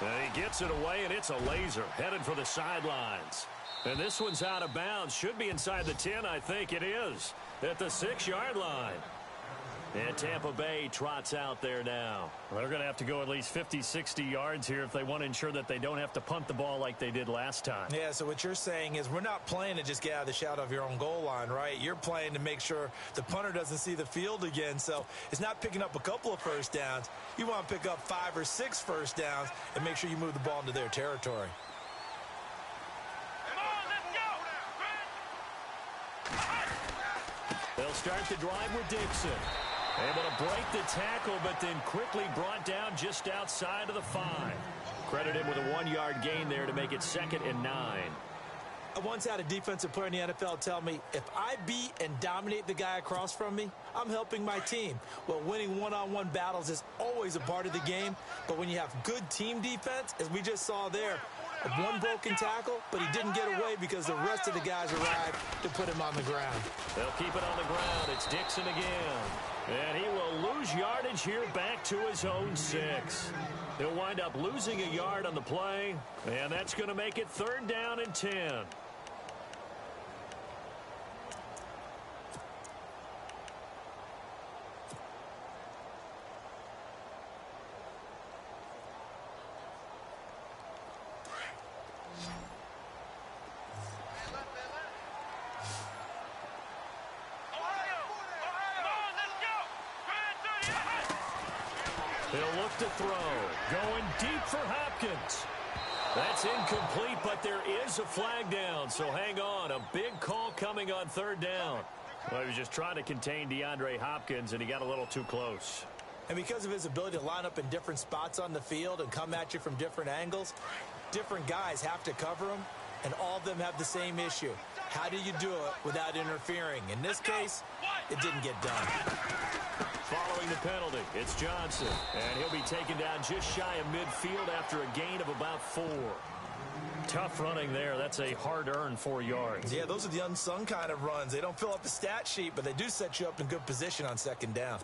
And he gets it away, and it's a laser headed for the sidelines. And this one's out of bounds. Should be inside the 10, I think it is, at the 6-yard line. And Tampa Bay trots out there now. Well, they're going to have to go at least 50, 60 yards here if they want to ensure that they don't have to punt the ball like they did last time. Yeah, so what you're saying is we're not playing to just get out of the shadow of your own goal line, right? You're playing to make sure the punter doesn't see the field again. So it's not picking up a couple of first downs. You want to pick up 5 or 6 first downs and make sure you move the ball into their territory. They'll start the drive with Dixon. Able to break the tackle, but then quickly brought down just outside of the 5. Credit him with a 1-yard gain there to make it 2nd and 9. I once had a defensive player in the NFL tell me, if I beat and dominate the guy across from me, I'm helping my team. Well, winning one-on-one battles is always a part of the game, but when you have good team defense, as we just saw there, one broken tackle, but he didn't get away because the rest of the guys arrived to put him on the ground. They'll keep it on the ground. It's Dixon again. And he will lose yardage here back to his own 6. He'll wind up losing a yard on the play, and that's going to make it 3rd down and 10. He'll look to throw. Going deep for Hopkins. That's incomplete, but there is a flag down, so hang on. A big call coming on 3rd down. Well, he was just trying to contain DeAndre Hopkins, and he got a little too close. And because of his ability to line up in different spots on the field and come at you from different angles, different guys have to cover him, and all of them have the same issue. How do you do it without interfering? In this case, it didn't get done. Following the penalty, it's Johnson. And he'll be taken down just shy of midfield after a gain of about 4. Tough running there. That's a hard-earned 4 yards. Yeah, those are the unsung kind of runs. They don't fill up the stat sheet, but they do set you up in good position on 2nd down.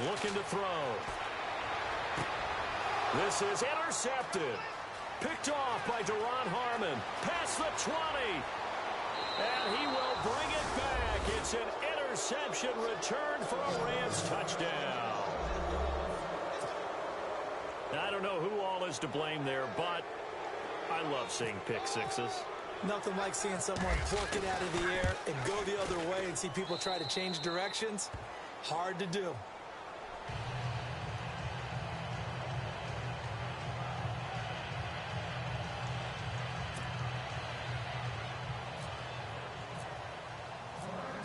Looking to throw. This is intercepted. Picked off by Deron Harmon. Past the 20. And he will bring it back. It's an interception return for a Rams touchdown. I don't know who all is to blame there, but I love seeing pick sixes. Nothing like seeing someone pluck it out of the air and go the other way and see people try to change directions. Hard to do.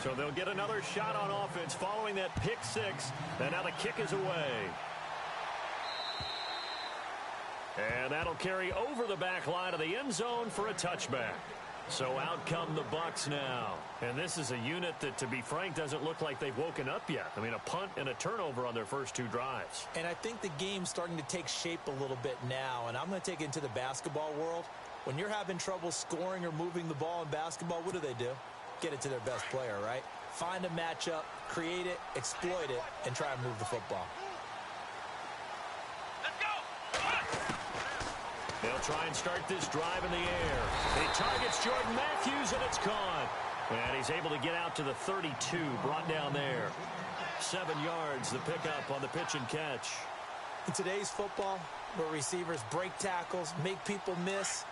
So they'll get another shot on offense following that pick 6. And now the kick is away. And that'll carry over the back line of the end zone for a touchback. So out come the Bucs now. And this is a unit that, to be frank, doesn't look like they've woken up yet. I mean, a punt and a turnover on their first 2 drives. And I think the game's starting to take shape a little bit now. And I'm going to take it into the basketball world. When you're having trouble scoring or moving the ball in basketball, what do? Get it to their best player, right? Find a matchup, create it, exploit it, and try and move the football. They'll try and start this drive in the air. He targets Jordan Matthews, and it's caught. And he's able to get out to the 32, brought down there. 7 yards, the pickup on the pitch and catch. In today's football, where receivers break tackles, make people miss,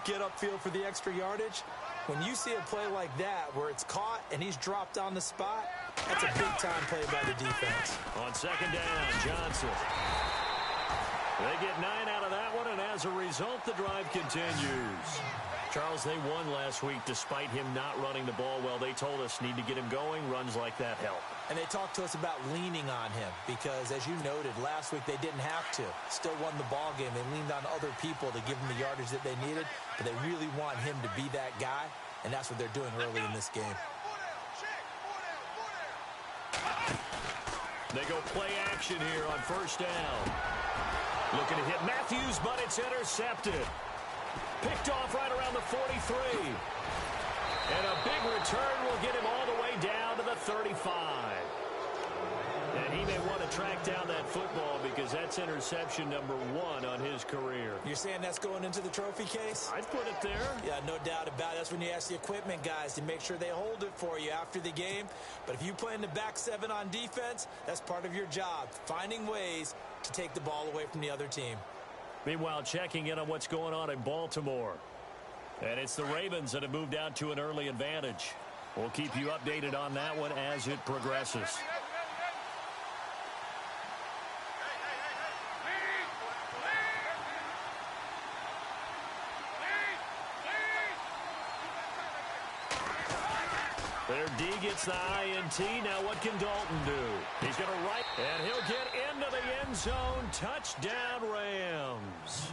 get upfield for the extra yardage, when you see a play like that where it's caught and he's dropped on the spot, that's a big-time play by the defense. On 2nd down, Johnson. They get 9 out of that one, and as a result, the drive continues. Charles, they won last week despite him not running the ball well. They told us need to get him going. Runs like that help. And they talked to us about leaning on him because, as you noted, last week they didn't have to. Still won the ball game. They leaned on other people to give them the yardage that they needed, but they really want him to be that guy, and that's what they're doing early in this game. They go play action here on first down. Looking to hit Matthews, but it's intercepted. Picked off right around the 43. And a big return will get him all the way down to the 35. And he may want to track down that football because that's interception number 1 on his career. You're saying that's going into the trophy case? I'd put it there. Yeah, no doubt about it. That's when you ask the equipment guys to make sure they hold it for you after the game. But if you play in the back 7 on defense, that's part of your job, finding ways to take the ball away from the other team. Meanwhile, checking in on what's going on in Baltimore. And it's the Ravens that have moved out to an early advantage. We'll keep you updated on that one as it progresses. Their D gets the INT. Now what can Dalton do? He's going to right, and he'll get into the end zone. Touchdown, Rams.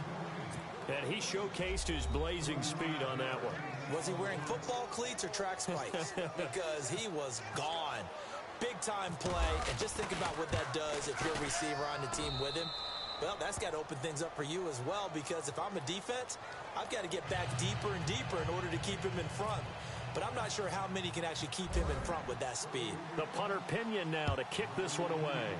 And he showcased his blazing speed on that one. Was he wearing football cleats or track spikes? Because he was gone. Big-time play, and just think about what that does if you're a receiver on the team with him. Well, that's got to open things up for you as well, because if I'm a defense, I've got to get back deeper and deeper in order to keep him in front. But I'm not sure how many can actually keep him in front with that speed. The punter Pinion now to kick this one away.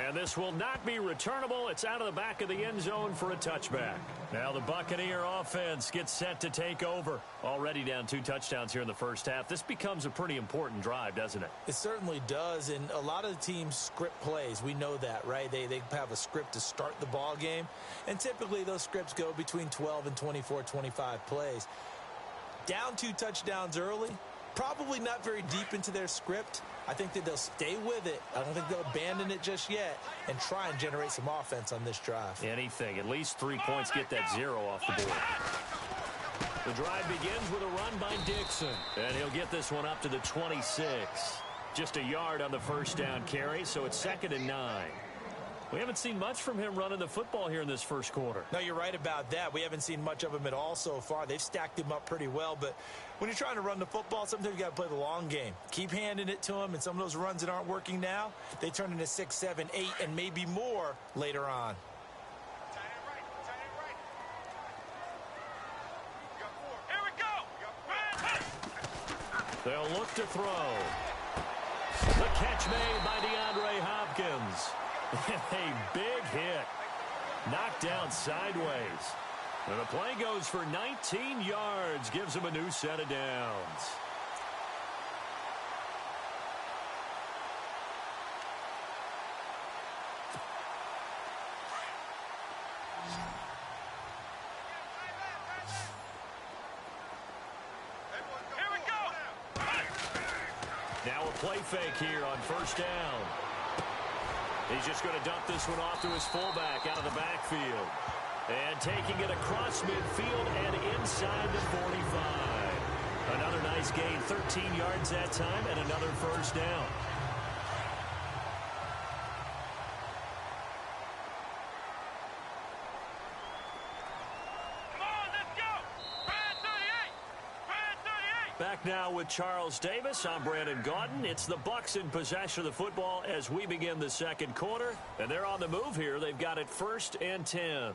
And this will not be returnable. It's out of the back of the end zone for a touchback. Now the Buccaneer offense gets set to take over. Already down 2 touchdowns here in the first half. This becomes a pretty important drive, doesn't it? It certainly does, and a lot of the teams script plays. We know that, right? They have a script to start the ball game, and typically those scripts go between 12 and 24, 25 plays. Down 2 touchdowns early, probably not very deep into their script. I think that they'll stay with it. I don't think they'll abandon it just yet and try and generate some offense on this drive. Anything. At least 3 points, get that 0 off the board. The drive begins with a run by Dixon. And he'll get this one up to the 26. Just a yard on the first down carry, so it's 2nd and 9. We haven't seen much from him running the football here in this first quarter. No, you're right about that. We haven't seen much of him at all so far. They've stacked him up pretty well, but when you're trying to run the football, sometimes you got to play the long game. Keep handing it to him, and some of those runs that aren't working now, they turn into 6, 7, 8, and maybe more later on. They'll look to throw. The catch made by DeAndre Hopkins. A big hit. Knocked down sideways. And the play goes for 19 yards. Gives him a new set of downs. Now a play fake here on first down. He's just going to dump this one off to his fullback out of the backfield. And taking it across midfield and inside the 45. Another nice gain, 13 yards that time, and another first down. Back now with Charles Davis. I'm Brandon Gaudin. It's the Bucs in possession of the football as we begin the second quarter. And they're on the move here. They've got it 1st and 10.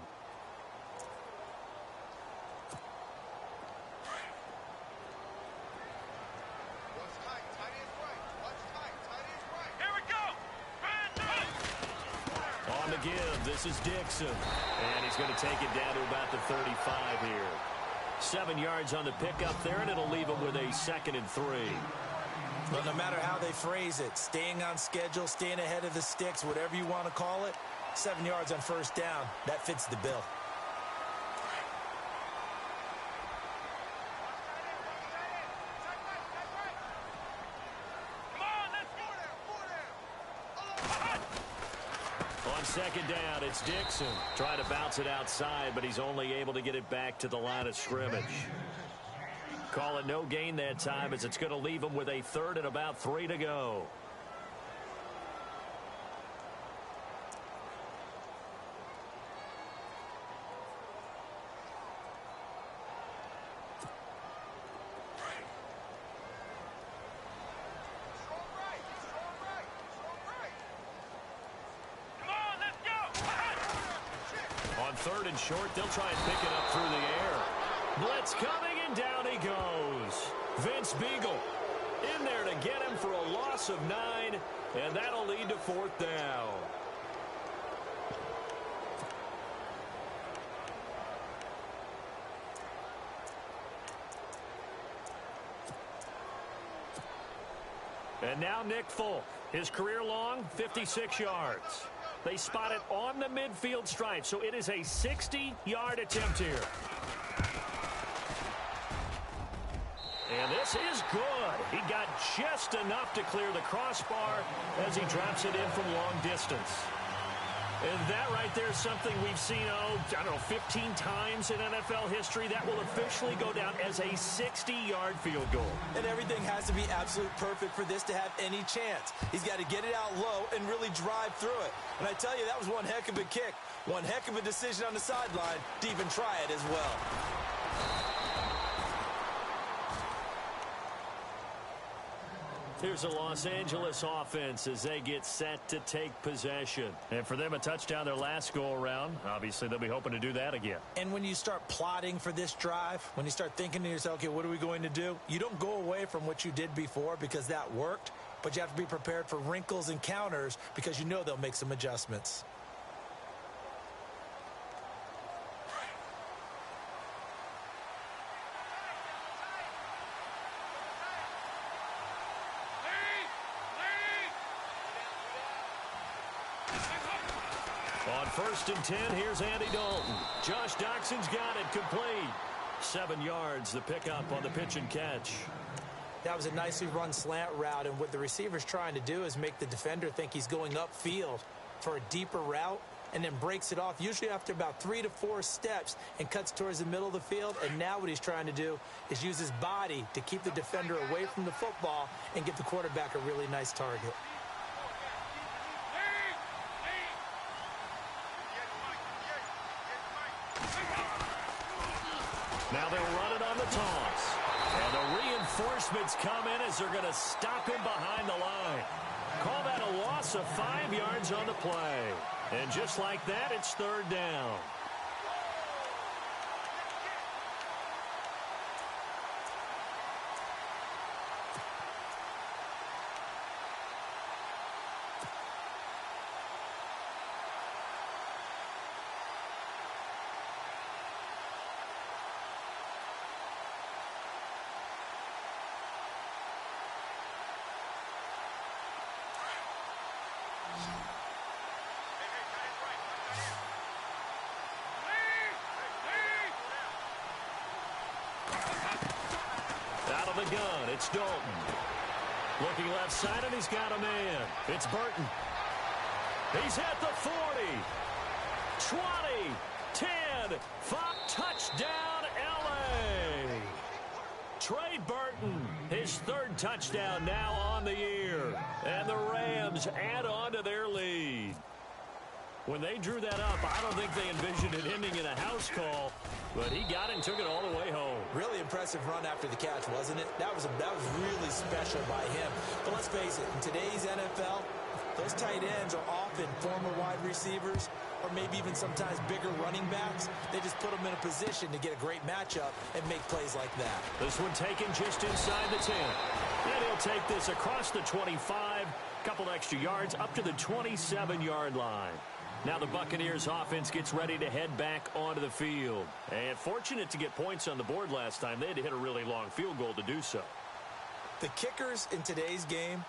On the give, this is Dixon. And he's going to take it down to about the 35 here. 7 yards on the pickup there, and it'll leave him with a 2nd and 3. Well, no matter how they phrase it, staying on schedule, staying ahead of the sticks, whatever you want to call it, 7 yards on first down, that fits the bill. On 2nd down, it's Dixon. Trying to bounce it outside, but he's only able to get it back to the line of scrimmage. Call it no gain that time as it's going to leave him with a 3rd and about 3 to go. third and short. They'll try and pick it up through the air. Blitz coming, and down he goes. Vince Beagle in there to get him for a loss of 9, and that'll lead to 4th down. And now Nick Folk. His career long, 56 yards. They spot it on the midfield stripe, so it is a 60-yard attempt here. And this is good. He got just enough to clear the crossbar as he drops it in from long distance. And that right there is something we've seen, I don't know, 15 times in NFL history. That will officially go down as a 60-yard field goal. And everything has to be absolute perfect for this to have any chance. He's got to get it out low and really drive through it. And I tell you, that was one heck of a kick. One heck of a decision on the sideline to even try it as well. Here's a Los Angeles offense as they get set to take possession. And for them, a touchdown their last go-around. Obviously, they'll be hoping to do that again. And when you start plotting for this drive, when you start thinking to yourself, okay, what are we going to do? You don't go away from what you did before because that worked, but you have to be prepared for wrinkles and counters because you know they'll make some adjustments. On 1st and 10, here's Andy Dalton. Josh Doxson's got it complete. 7 yards, the pickup on the pitch and catch. That was a nicely run slant route, and what the receiver's trying to do is make the defender think he's going upfield for a deeper route and then breaks it off, usually after about 3 to 4 steps, and cuts towards the middle of the field. And now what he's trying to do is use his body to keep the defender away from the football and give the quarterback a really nice target. Now they'll run it on the toss. And the reinforcements come in as they're going to stop him behind the line. Call that a loss of 5 yards on the play. And just like that, it's 3rd down. The gun, it's Dalton. Looking left side, and he's got a man. It's Burton. He's at the 40. 20, 10, 5, touchdown, L.A. Trey Burton, his 3rd touchdown now on the year. And the Rams add on to their lead. When they drew that up, I don't think they envisioned it ending in a house call, but he got it and took it all the way home. Really impressive run after the catch, wasn't it? That was really special by him. But let's face it, in today's NFL, those tight ends are often former wide receivers or maybe even sometimes bigger running backs. They just put them in a position to get a great matchup and make plays like that. This one taken just inside the 10. And he'll take this across the 25, couple extra yards up to the 27-yard line. Now the Buccaneers offense gets ready to head back onto the field. And fortunate to get points on the board last time. They had to hit a really long field goal to do so. The kickers in today's game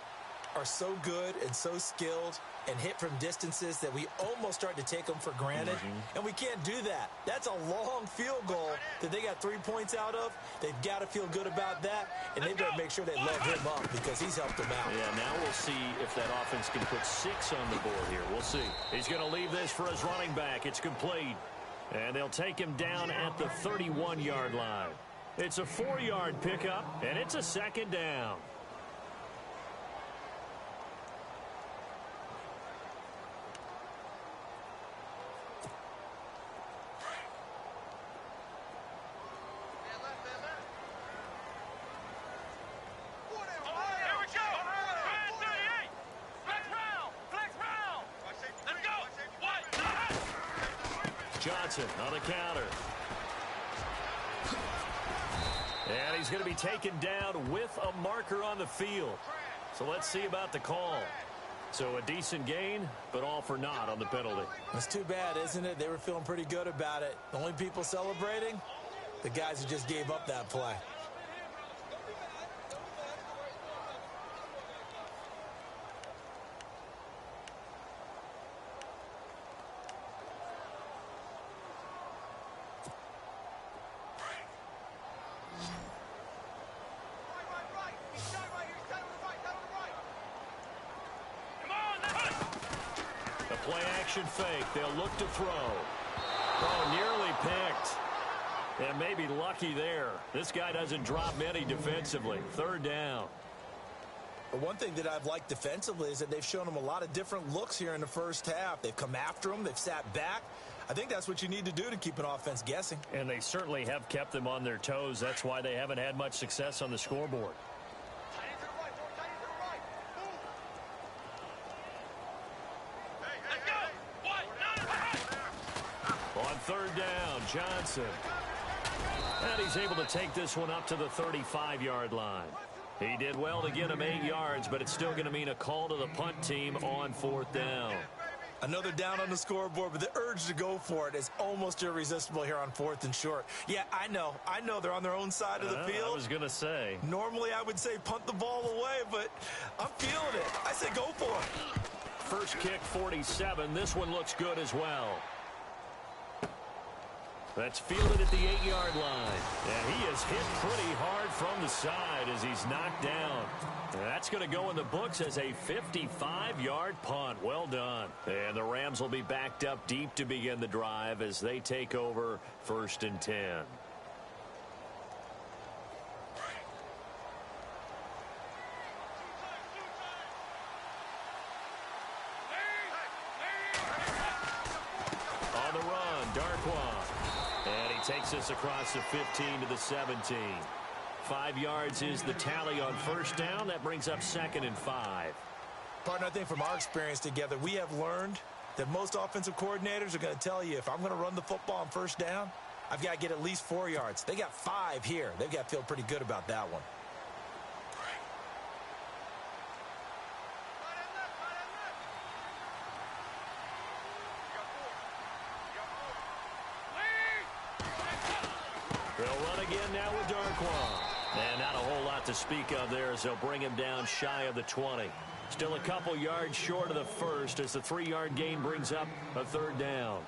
are so good and so skilled and hit from distances that we almost start to take them for granted. And we can't do that. That's a long field goal that they got 3 points out of. They've got to feel good about that, and they better make sure they love him up because he's helped them out. Yeah, now we'll see if that offense can put 6 on the board here. We'll see. He's going to leave this for his running back. It's complete. And they'll take him down at the 31-yard line. It's a 4-yard pickup, and it's a 2nd down. Johnson on the counter. And he's going to be taken down with a marker on the field. So let's see about the call. So a decent gain, but all for naught on the penalty. That's too bad, isn't it? They were feeling pretty good about it. The only people celebrating, the guys who just gave up that play. Play-action fake. They'll look to throw. Oh, nearly picked. And maybe lucky there. This guy doesn't drop many defensively. Third down. But one thing that I've liked defensively is that they've shown him a lot of different looks here in the first half. They've come after him. They've sat back. I think that's what you need to do to keep an offense guessing. And they certainly have kept them on their toes. That's why they haven't had much success on the scoreboard. Third down, Johnson. And he's able to take this one up to the 35-yard line. He did well to get him 8 yards, but it's still going to mean a call to the punt team on fourth down. Another down on the scoreboard, but the urge to go for it is almost irresistible here on fourth and short. Yeah, I know they're on their own side of the field. I was going to say. Normally I would say punt the ball away, but I'm feeling it. I say go for it. First kick, 47. This one looks good as well. That's fielded at the 8-yard line. And he is hit pretty hard from the side as he's knocked down. And that's going to go in the books as a 55-yard punt. Well done. And the Rams will be backed up deep to begin the drive as they take over first and 10. On the run, Darkwa. And he takes us across the 15 to the 17. 5 yards is the tally on first down. That brings up second and 5. Partner, I think from our experience together, we have learned that most offensive coordinators are going to tell you, if I'm going to run the football on first down, I've got to get at least 4 yards. They got 5 here. They've got to feel pretty good about that one. They'll run again now with Darkwa. And not a whole lot to speak of there as they'll bring him down shy of the 20. Still a couple yards short of the first as the 3-yard gain brings up a third down.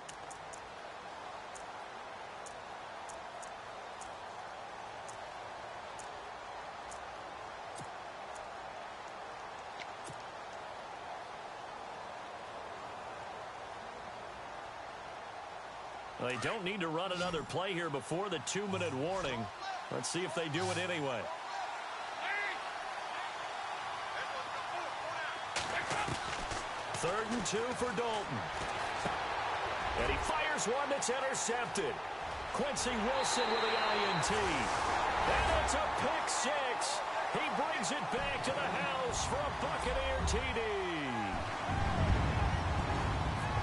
They don't need to run another play here before the 2-minute warning. Let's see if they do it anyway. Third and 2 for Dalton. And he fires one that's intercepted. Quincy Wilson with the INT. And it's a pick six. He brings it back to the house for a Buccaneer TD.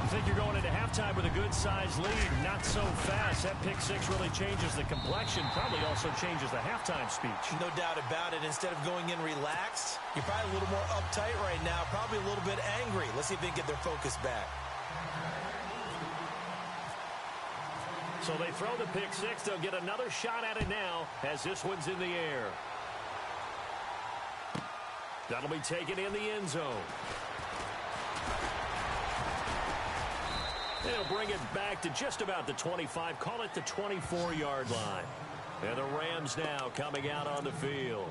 I think you're going into halftime with a good-sized lead. Not so fast. That pick six really changes the complexion. Probably also changes the halftime speech. No doubt about it. Instead of going in relaxed, you're probably a little more uptight right now. Probably a little bit angry. Let's see if they can get their focus back. So they throw the pick six. They'll get another shot at it now as this one's in the air. That'll be taken in the end zone. They'll bring it back to just about the 25. Call it the 24-yard line. And the Rams now coming out on the field.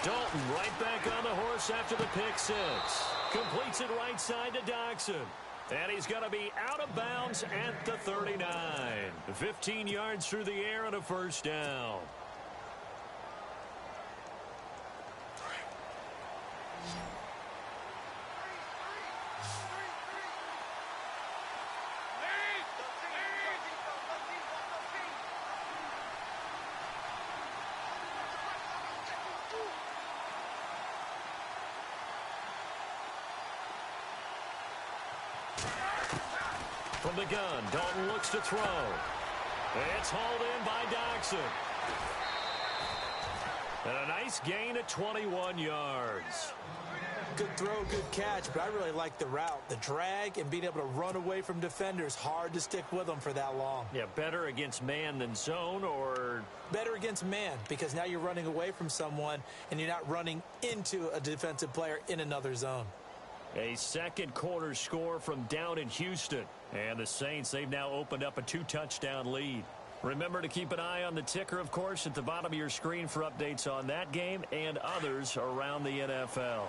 Dalton right back on the horse after the pick six. Completes it right side to Doxson. And he's going to be out of bounds at the 39. 15 yards through the air and a first down. From the gun, Dalton looks to throw. It's hauled in by Doxson. And a nice gain at 21 yards. Good throw, good catch, but I really like the route. The drag and being able to run away from defenders, hard to stick with them for that long. Yeah, better against man than zone, or? Better against man, because now you're running away from someone and you're not running into a defensive player in another zone. A second quarter score from down in Houston. And the Saints, they've now opened up a 2-touchdown lead. Remember to keep an eye on the ticker, of course, at the bottom of your screen for updates on that game and others around the NFL.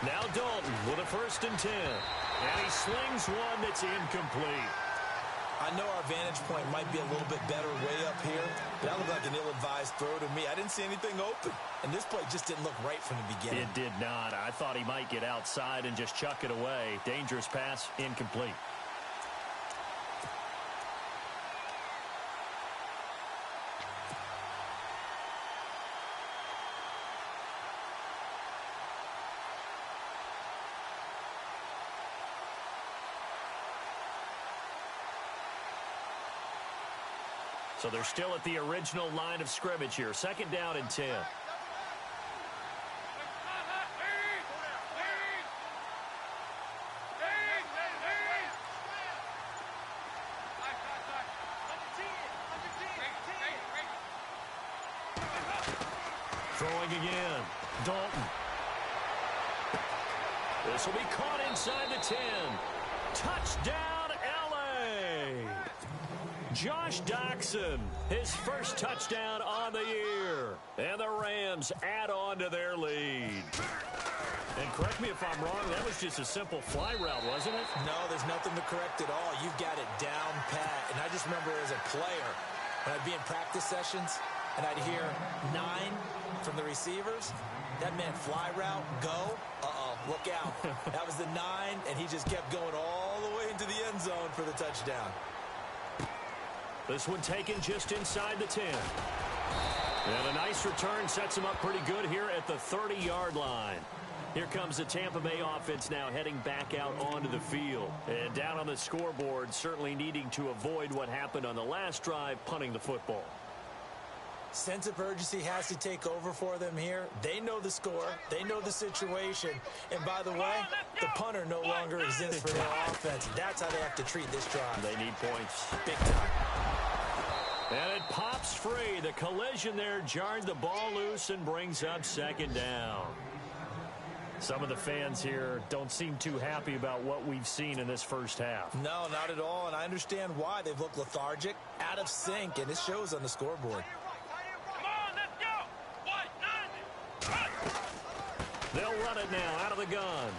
Now Dalton with a 1st and 10. And he slings one that's incomplete. I know our vantage point might be a little bit better way up here, but that looked like an ill-advised throw to me. I didn't see anything open, and this play just didn't look right from the beginning. It did not. I thought he might get outside and just chuck it away. Dangerous pass, incomplete. So they're still at the original line of scrimmage here. 2nd down and 10. Throwing again. Dalton. This will be caught inside the 10. Touchdown, L.A. Josh Doxson, his first touchdown on the year. And the Rams add on to their lead. And correct me if I'm wrong, that was just a simple fly route, wasn't it? No, there's nothing to correct at all. You've got it down pat. And I just remember as a player, when I'd be in practice sessions, and I'd hear 9 from the receivers, that meant fly route, go, look out. That was the 9, and he just kept going all the way into the end zone for the touchdown. This one taken just inside the 10. And a nice return sets him up pretty good here at the 30-yard line. Here comes the Tampa Bay offense now heading back out onto the field. And down on the scoreboard, certainly needing to avoid what happened on the last drive, punting the football. Sense of urgency has to take over for them here. They know the score. They know the situation. And by the way, the punter no longer exists for their offense. That's how they have to treat this drive. They need points. Big time. And it pops free. The collision there jarred the ball loose and brings up 2nd down. Some of the fans here don't seem too happy about what we've seen in this first half. No, not at all. And I understand why. They've looked lethargic, out of sync, and it shows on the scoreboard. They'll run it now out of the gun.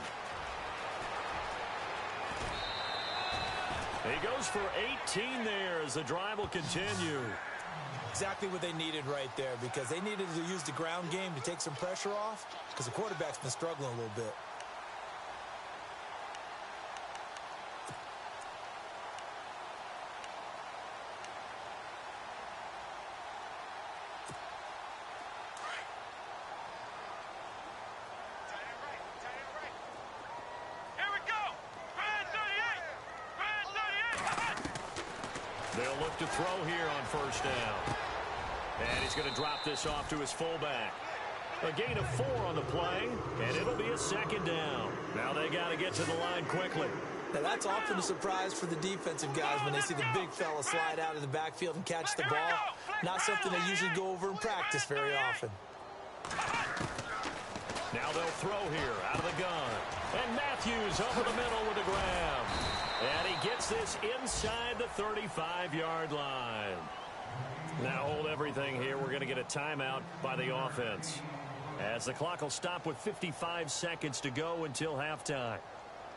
He goes for 18 there as the drive will continue. Exactly what they needed right there, because they needed to use the ground game to take some pressure off, because the quarterback's been struggling a little bit. They'll look to throw here on 1st down. And he's going to drop this off to his fullback. A gain of 4 on the play, and it'll be a 2nd down. Now they got to get to the line quickly. Now that's often a surprise for the defensive guys when they see the big fella slide out of the backfield and catch the ball. Not something they usually go over in practice very often. Now they'll throw here out of the gun. And Matthews over the middle with a grab. And he gets this inside the 35-yard line. Now hold everything here, we're going to get a timeout by the offense, as the clock will stop with 55 seconds to go until halftime.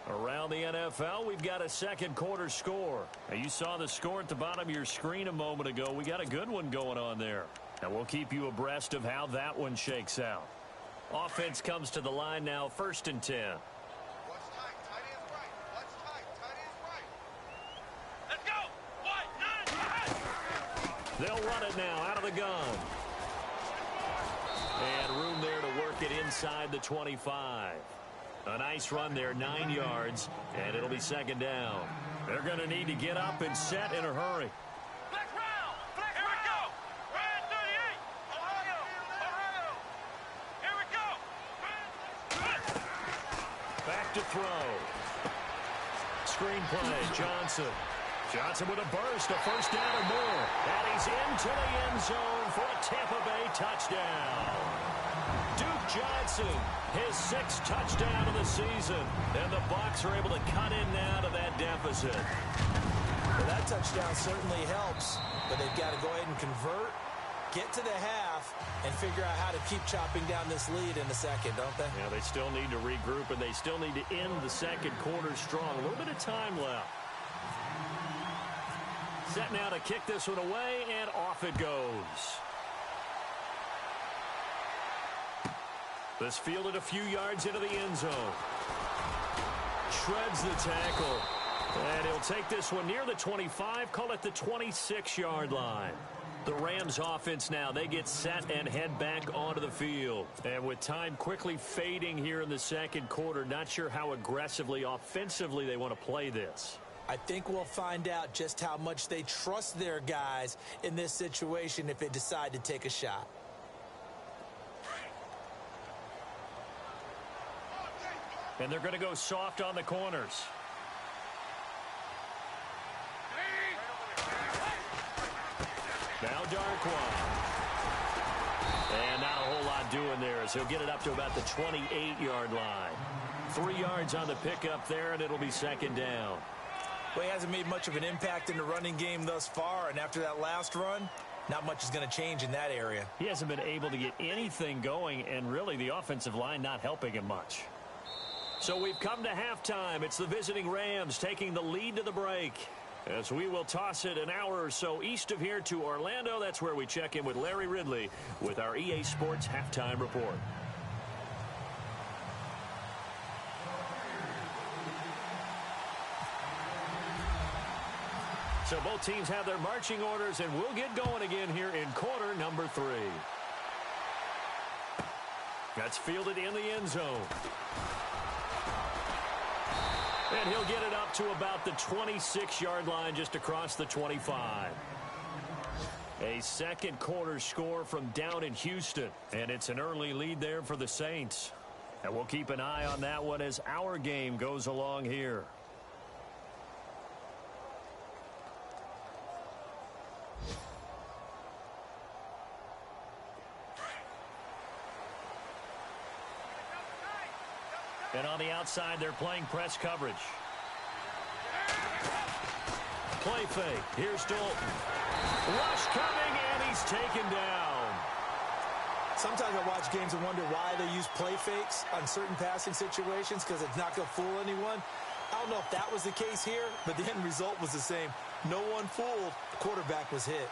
Around the NFL, we've got a second quarter score. Now, you saw the score at the bottom of your screen a moment ago. We got a good one going on there. And we'll keep you abreast of how that one shakes out. Offense comes to the line now, 1st and 10. What's tight? Tight end's right. What's tight? Tight end's right. Let's go. 1, 9, 9. They'll run it now out of the gun. And room there to work it inside the 25. A nice run there, 9 yards, and it'll be 2nd down. They're going to need to get up and set in a hurry. Flex round. Flex, here we go. Brand 38. Ohio. Ohio. Here we go. Back to throw. Screen play, Johnson. Johnson with a burst, a 1st down or more. And he's into the end zone for a Tampa Bay touchdown. Duke Johnson, his 6th touchdown of the season. And the Bucs are able to cut in now to that deficit. Well, that touchdown certainly helps, but they've got to go ahead and convert, get to the half, and figure out how to keep chopping down this lead in the second, don't they? Yeah, they still need to regroup, and they still need to end the second quarter strong. A little bit of time left. Set now to kick this one away, and off it goes. This fielded a few yards into the end zone. Shreds the tackle. And he'll take this one near the 25, call it the 26-yard line. The Rams offense now, they get set and head back onto the field. And with time quickly fading here in the second quarter, not sure how aggressively, offensively they want to play this. I think we'll find out just how much they trust their guys in this situation if they decide to take a shot. And they're going to go soft on the corners. Now Darkwa. And not a whole lot doing there as he'll get it up to about the 28-yard line. 3 yards on the pickup there, and it'll be 2nd down. Well, he hasn't made much of an impact in the running game thus far, and after that last run, not much is going to change in that area. He hasn't been able to get anything going, and really the offensive line not helping him much. So we've come to halftime. It's the visiting Rams taking the lead to the break. As we will toss it an hour or so east of here to Orlando. That's where we check in with Larry Ridley with our EA Sports Halftime Report. So both teams have their marching orders, and we'll get going again here in quarter number 3. That's fielded in the end zone. And he'll get it up to about the 26-yard line just across the 25. A second quarter score from down in Houston. And it's an early lead there for the Saints. And we'll keep an eye on that one as our game goes along here. And on the outside, they're playing press coverage. Play fake. Here's Dalton. Rush coming, and he's taken down. Sometimes I watch games and wonder why they use play fakes on certain passing situations, because it's not going to fool anyone. I don't know if that was the case here, but the end result was the same. No one fooled. The quarterback was hit.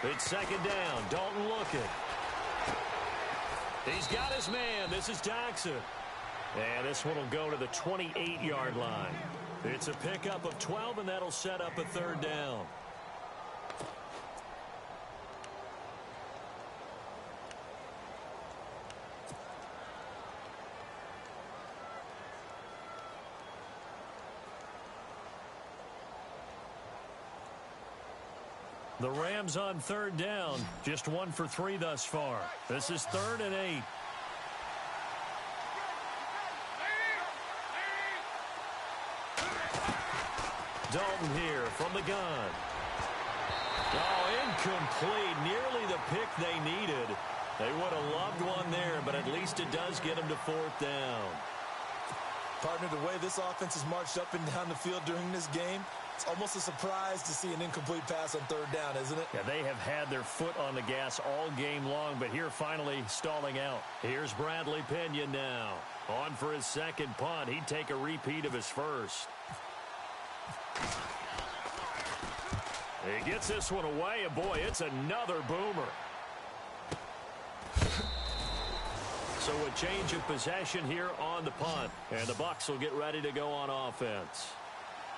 It's 2nd down. Dalton looking. He's got his man. This is Jackson. And this one will go to the 28-yard line. It's a pickup of 12, and that'll set up a 3rd down. The Rams on third down, just 1 for 3 thus far. This is 3rd and 8. Dalton here from the gun. Oh, incomplete. Nearly the pick they needed. They would have loved one there, but at least it does get them to 4th down. Partner, the way this offense has marched up and down the field during this game, it's almost a surprise to see an incomplete pass on 3rd down, isn't it? Yeah, they have had their foot on the gas all game long, but here finally stalling out. Here's Bradley Pinion now. On for his 2nd punt. He'd take a repeat of his first. He gets this one away, and boy, it's another boomer. So a change of possession here on the punt, and the Bucs will get ready to go on offense.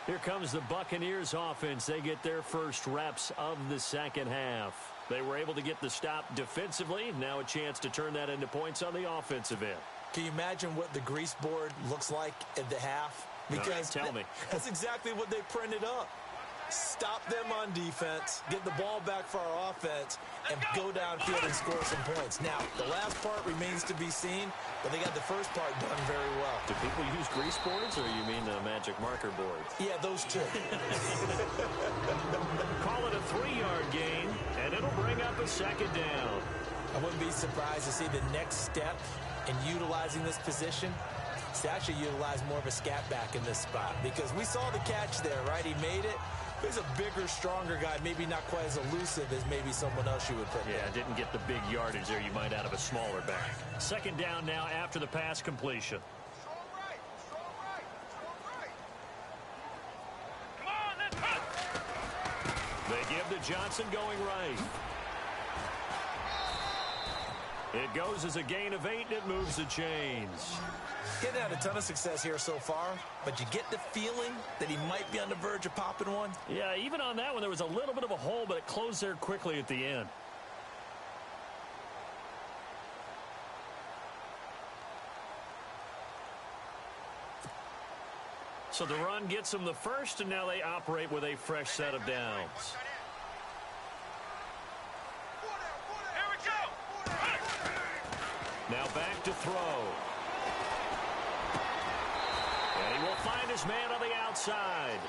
Here comes the Buccaneers offense. They get their first reps of the 2nd half. They were able to get the stop defensively. Now a chance to turn that into points on the offensive end. Can you imagine what the grease board looks like at the half? Because tell me. That's exactly what they printed up. Stop them on defense, get the ball back for our offense, and go downfield and score some points. Now, the last part remains to be seen, but they got the first part done very well. Do people use grease boards, or you mean the magic marker boards? Yeah, those two. Call it a 3-yard gain, and it'll bring up a 2nd down. I wouldn't be surprised to see the next step in utilizing this position. It's to actually utilize more of a scat back in this spot, because we saw the catch there, right? He made it. He's a bigger, stronger guy, maybe not quite as elusive as maybe someone else you would put there. Yeah, didn't get the big yardage there you might out of a smaller back. 2nd down now after the pass completion. Come on, let's run. They give to Johnson going right. It goes as a gain of 8, and it moves the chains. Getting had a ton of success here so far, but you get the feeling that he might be on the verge of popping one. Yeah, even on that one, there was a little bit of a hole, but it closed there quickly at the end. So the run gets them the first, and now they operate with a fresh set of downs. Here we go. Now back to throw. And he will find his man on the outside.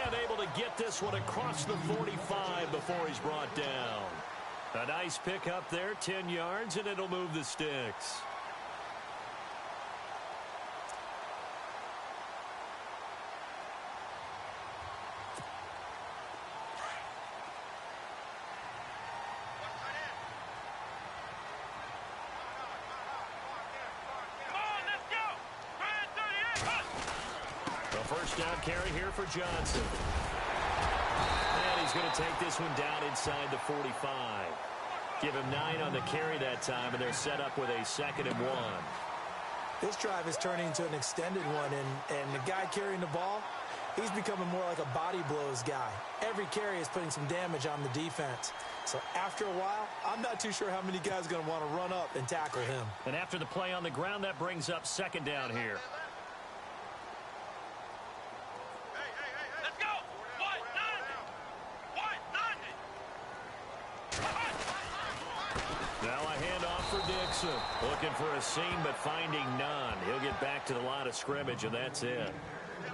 And able to get this one across the 45 before he's brought down. A nice pick up there, 10 yards, and it'll move the sticks. First down carry here for Johnson. And he's going to take this one down inside the 45. Give him 9 on the carry that time, and they're set up with a 2nd and 1. This drive is turning into an extended one, and the guy carrying the ball, he's becoming more like a body blows guy. Every carry is putting some damage on the defense. So after a while, I'm not too sure how many guys are going to want to run up and tackle him. And after the play on the ground, that brings up 2nd down here. Looking for a seam, but finding none. He'll get back to the line of scrimmage, and that's it.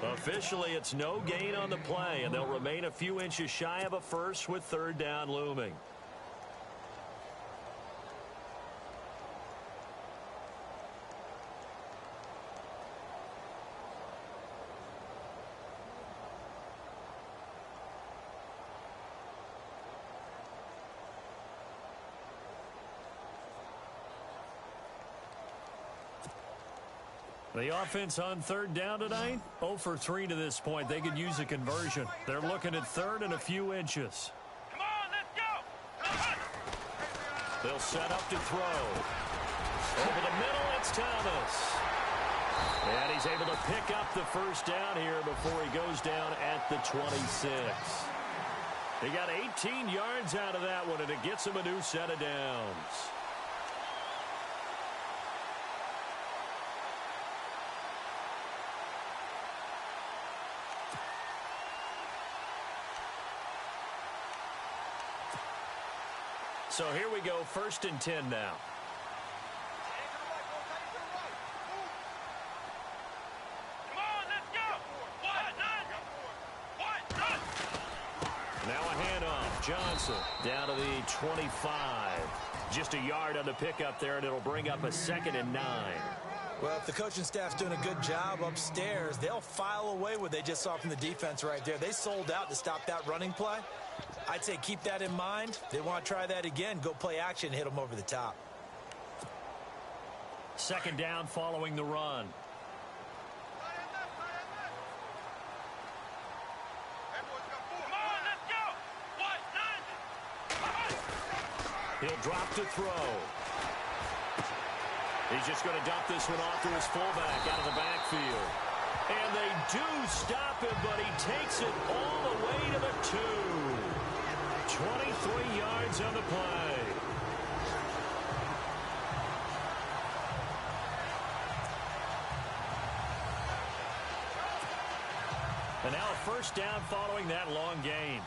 Officially, it's no gain on the play, and they'll remain a few inches shy of a first with 3rd down looming. The offense on 3rd down tonight, 0 for 3 to this point. They could use a conversion. They're looking at 3rd and a few inches. Come on, let's go. They'll set up to throw. Over the middle, it's Thomas. And he's able to pick up the first down here before he goes down at the 26. He got 18 yards out of that one, and it gets him a new set of downs. So here we go, 1st and 10 now. Come on, let's go. What? Now a handoff. Johnson down to the 25. Just a yard on the pickup there, and it'll bring up a 2nd and 9. Well, if the coaching staff's doing a good job upstairs, they'll file away what they just saw from the defense right there. They sold out to stop that running play. I'd say keep that in mind. They want to try that again. Go play action and hit them over the top. 2nd down following the run. Come on, let's go. He'll drop to throw. He's just going to dump this one off to his fullback out of the backfield. And they do stop him, but he takes it all the way to the 2. 23 yards on the play. And now a 1st down following that long gain.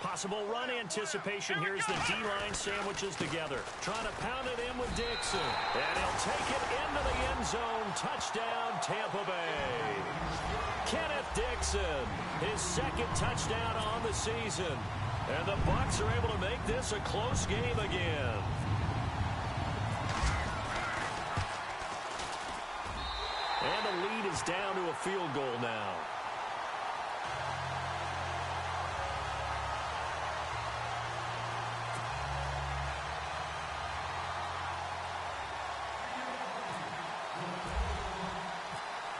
Possible run anticipation here as the D-line sandwiches together. Trying to pound it in with Dixon. And he'll take it into the end zone. Touchdown, Tampa Bay. Kenneth Dixon, his 2nd touchdown on the season. And the Bucs are able to make this a close game again. And the lead is down to a field goal now.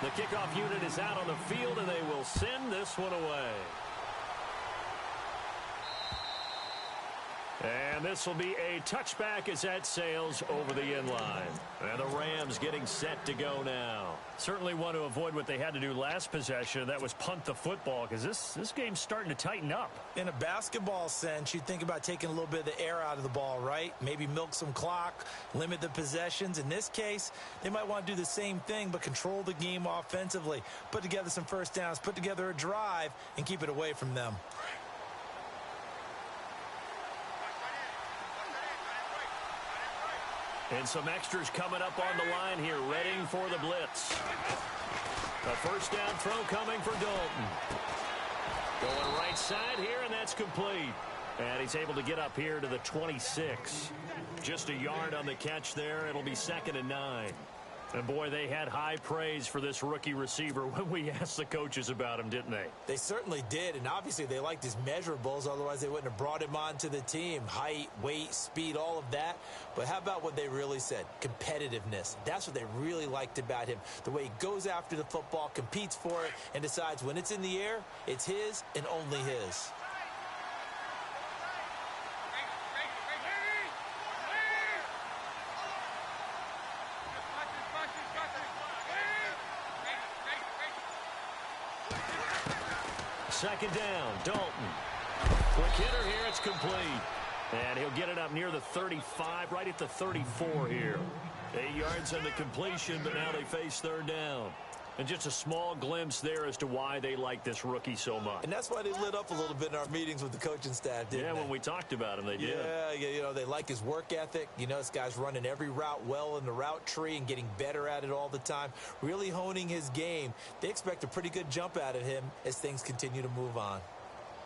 The kickoff unit is out on the field, and they will send this one away. And this will be a touchback as that sails over the end line. And the Rams getting set to go now. Certainly want to avoid what they had to do last possession. That was punt the football, because this game's starting to tighten up. In a basketball sense, you think about taking a little bit of the air out of the ball, right? Maybe milk some clock, limit the possessions. In this case, they might want to do the same thing, but control the game offensively. Put together some 1st downs, put together a drive, and keep it away from them. And some extras coming up on the line here, ready for the blitz. A 1st down throw coming for Dalton. Going right side here, and that's complete. And he's able to get up here to the 26. Just a yard on the catch there. It'll be 2nd and 9. And, boy, they had high praise for this rookie receiver when we asked the coaches about him, didn't they? They certainly did, and obviously they liked his measurables. Otherwise, they wouldn't have brought him onto the team. Height, weight, speed, all of that. But how about what they really said? Competitiveness. That's what they really liked about him. The way he goes after the football, competes for it, and decides when it's in the air, it's his and only his. Second down, Dalton. Quick hitter here, it's complete. And he'll get it up near the 35, right at the 34 here. 8 yards on the completion, but now they face 3rd down. And just a small glimpse there as to why they like this rookie so much. And that's why they lit up a little bit in our meetings with the coaching staff, didn't they? Yeah, when we talked about him, they did. Yeah, you know, they like his work ethic. You know, this guy's running every route well in the route tree and getting better at it all the time. Really honing his game. They expect a pretty good jump out of him as things continue to move on.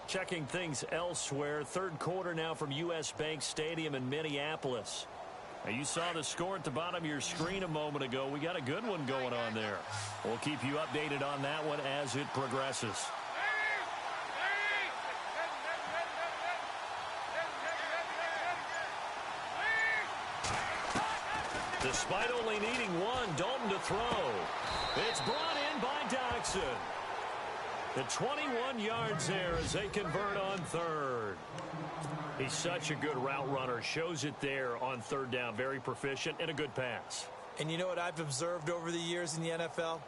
Checking things elsewhere. 3rd quarter now from U.S. Bank Stadium in Minneapolis. Now, you saw the score at the bottom of your screen a moment ago. We got a good one going on there. We'll keep you updated on that one as it progresses. Despite only needing one, Dalton to throw. It's brought in by Dodson. The 21 yards there as they convert on 3rd. He's such a good route runner. Shows it there on 3rd down. Very proficient and a good pass. And you know what I've observed over the years in the NFL?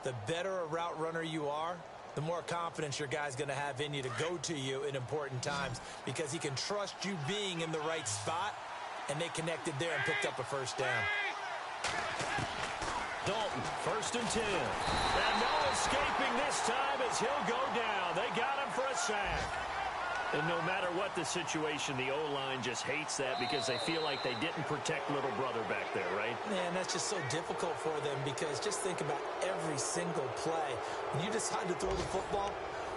The better a route runner you are, the more confidence your guy's going to have in you to go to you in important times because he can trust you being in the right spot, and they connected there and picked up a 1st down. Dalton, 1st and 10. And no escaping this time as he'll go down. They got him for a sack. And no matter what the situation, the O-line just hates that because they feel like they didn't protect little brother back there, right? Man, that's just so difficult for them because just think about every single play. When you decide to throw the football,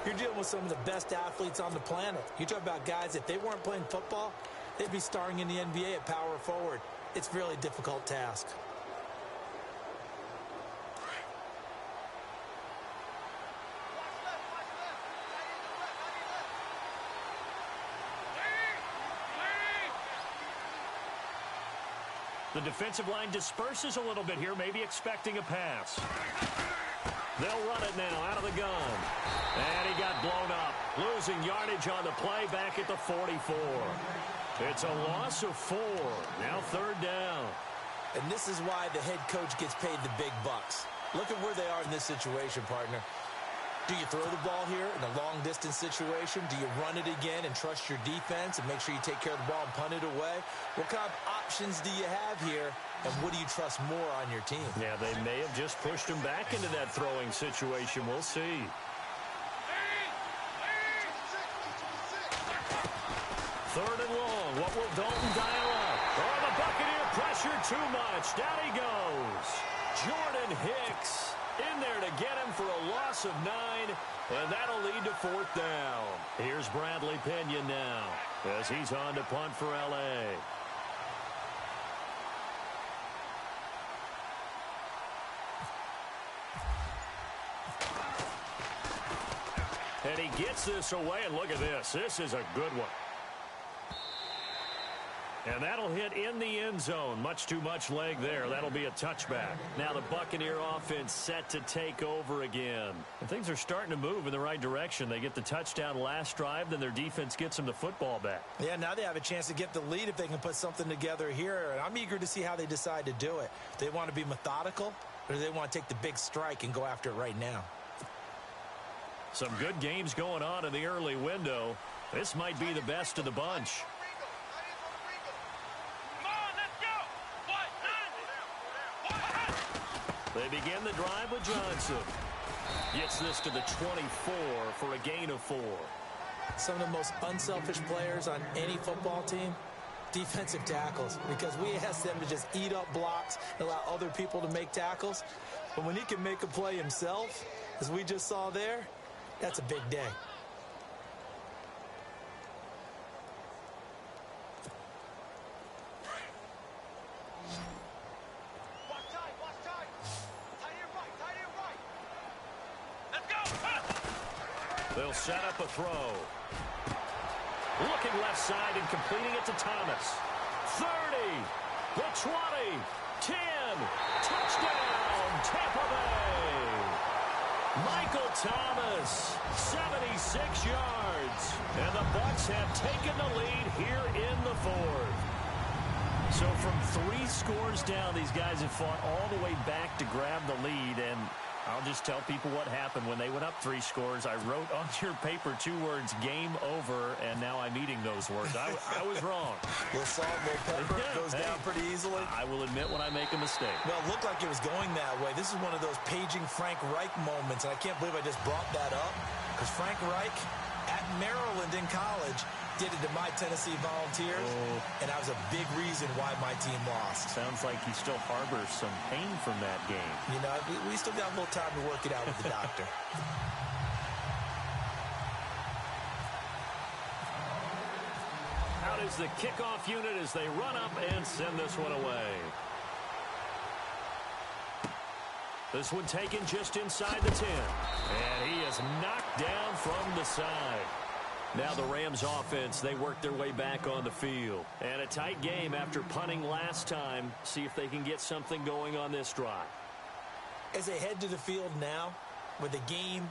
you're dealing with some of the best athletes on the planet. You talk about guys, if they weren't playing football, they'd be starring in the NBA at power forward. It's a really difficult task. The defensive line disperses a little bit here, maybe expecting a pass. They'll run it now out of the gun. And he got blown up. Losing yardage on the play back at the 44. It's a loss of 4. Now 3rd down. And this is why the head coach gets paid the big bucks. Look at where they are in this situation, partner. Do you throw the ball here in a long-distance situation? Do you run it again and trust your defense and make sure you take care of the ball and punt it away? What kind of options do you have here, and what do you trust more on your team? Yeah, they may have just pushed him back into that throwing situation. We'll see. 3rd and long. What will Dalton dial up? Oh, the Buccaneer pressure too much. Down he goes. Jordan Hicks in there to get him for a loss of 9, and that'll lead to 4th down. Here's Bradley Pinion now as he's on to punt for L.A. And he gets this away, and look at this. This is a good one. And that'll hit in the end zone. Much too much leg there. That'll be a touchback. Now the Buccaneer offense set to take over again. And things are starting to move in the right direction. They get the touchdown last drive, then their defense gets them the football back. Yeah, now they have a chance to get the lead if they can put something together here. And I'm eager to see how they decide to do it. Do they want to be methodical, or do they want to take the big strike and go after it right now? Some good games going on in the early window. This might be the best of the bunch. They begin the drive with Johnson. Gets this to the 24 for a gain of 4. Some of the most unselfish players on any football team, defensive tackles, because we ask them to just eat up blocks and allow other people to make tackles. But when he can make a play himself, as we just saw there, that's a big day. They'll set up a throw. Looking left side and completing it to Thomas. 30, the 20, 10, touchdown, Tampa Bay. Michael Thomas, 76 yards. And the Bucs have taken the lead here in the 4th. So from 3 scores down, these guys have fought all the way back to grab the lead, and I'll just tell people what happened when they went up 3 scores. I wrote on your paper 2 words, game over, and now I'm eating those words. I was wrong. Little salt, little pepper, goes down pretty easily. I will admit when I make a mistake. Well, it looked like it was going that way. This is one of those paging Frank Reich moments, and I can't believe I just brought that up, because Frank Reich at Maryland in college did it to my Tennessee Volunteers, and that was a big reason why my team lost. Sounds like he still harbors some pain from that game. You know, we still got a little time to work it out with the doctor. Out is the kickoff unit as they run up and send this one away. This one taken just inside the 10. And he is knocked down from the side. Now the Rams offense, they work their way back on the field. And a tight game after punting last time. See if they can get something going on this drive. As they head to the field now, with the game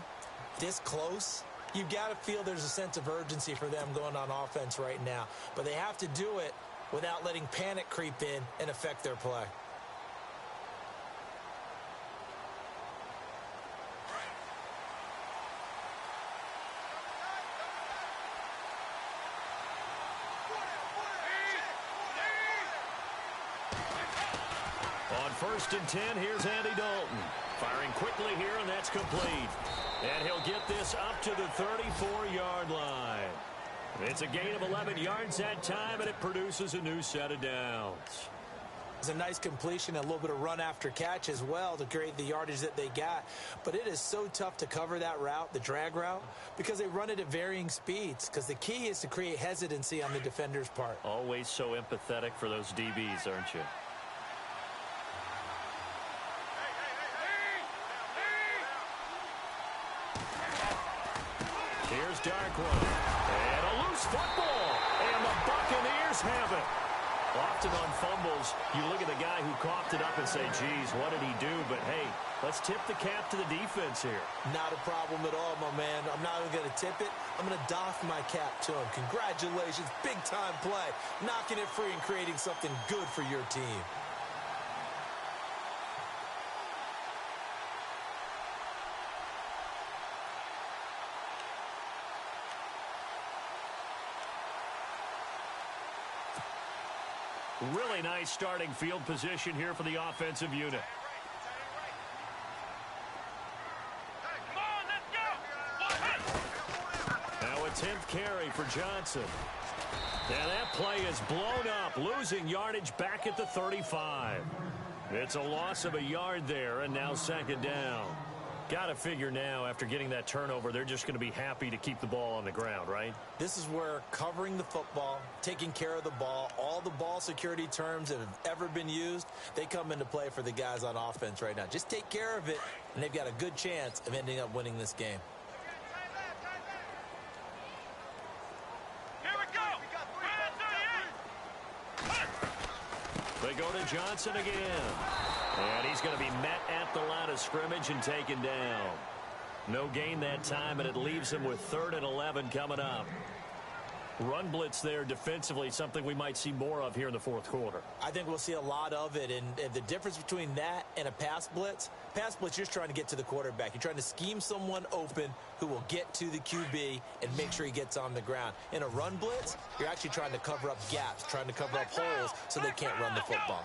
this close, you've got to feel there's a sense of urgency for them going on offense right now. But they have to do it without letting panic creep in and affect their play. On 1st and 10, here's Andy Dalton. Firing quickly here, and that's complete. And he'll get this up to the 34-yard line. It's a gain of 11 yards that time, and it produces a new set of downs. It's a nice completion, a little bit of run after catch as well to create the yardage that they got. But it is so tough to cover that route, the drag route, because they run it at varying speeds. Because the key is to create hesitancy on the defender's part. Always so empathetic for those DBs, aren't you? Here's Darkwood. And a loose football. And the Buccaneers have it. Often on fumbles, you look at the guy who coughed it up and say, geez, what did he do? But, hey, let's tip the cap to the defense here. Not a problem at all, my man. I'm not even going to tip it. I'm going to doff my cap to him. Congratulations. Big-time play. Knocking it free and creating something good for your team. Really nice starting field position here for the offensive unit. Now a 10th carry for Johnson. And that play is blown up, losing yardage back at the 35. It's a loss of a yard there, and now second down. Got to figure now, after getting that turnover, they're just going to be happy to keep the ball on the ground, right? This is where covering the football, taking care of the ball, all the ball security terms that have ever been used, they come into play for the guys on offense right now. Just take care of it, and they've got a good chance of ending up winning this game. Here we go. They go to Johnson again. And he's going to be met at the line of scrimmage and taken down. No gain that time, and it leaves him with 3rd and 11 coming up. Run blitz there defensively, something we might see more of here in the fourth quarter. I think we'll see a lot of it, and the difference between that and a pass blitz, you're just trying to get to the quarterback. You're trying to scheme someone open who will get to the QB and make sure he gets on the ground. In a run blitz, you're actually trying to cover up gaps, trying to cover up holes so they can't run the football.